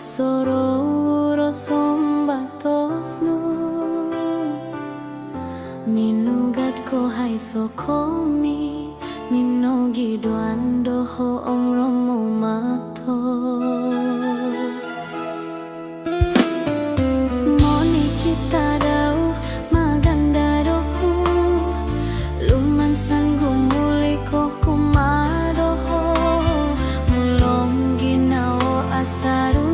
Sororo sombatosnu minugat ko hai sokomi minogi doando ho omromo mato moni kita dau maganda dohu luman sanggu muli ko kumadoho mulong ginao asaru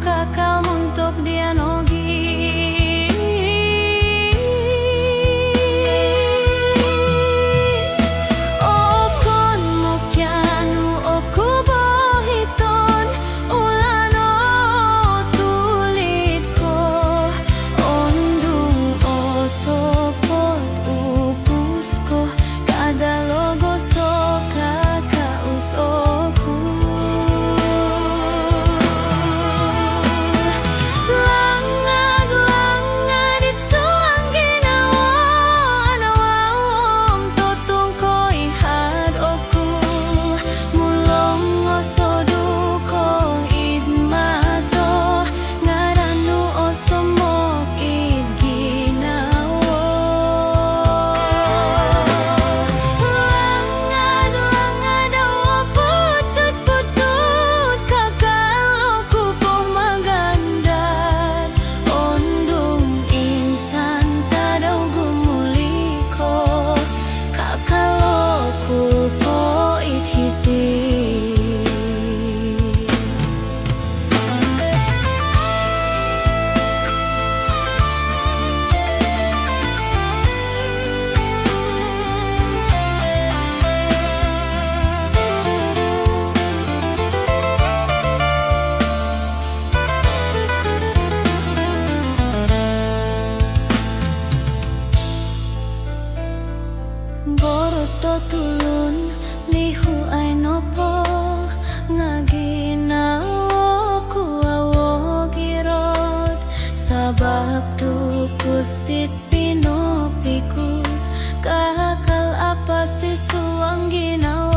kakal untuk dia nogis okon mokyanu oku bohiton ulano tulit ko ondung otopot upus ko kada logo so kakaus oku boros do tulun lihu ai nopo ngaginao ku awo girot sabab tu pustit pinopiku kakal apa sisu angginao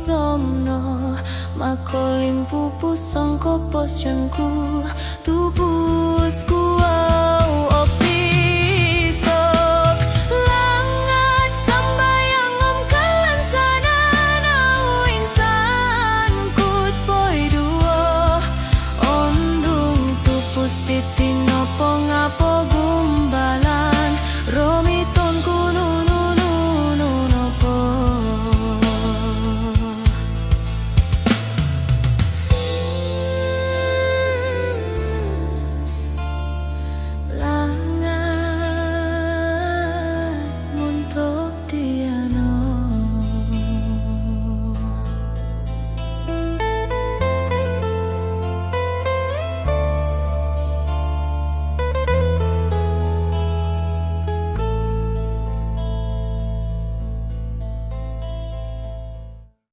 somno makolim pupu songko posyonku tubusku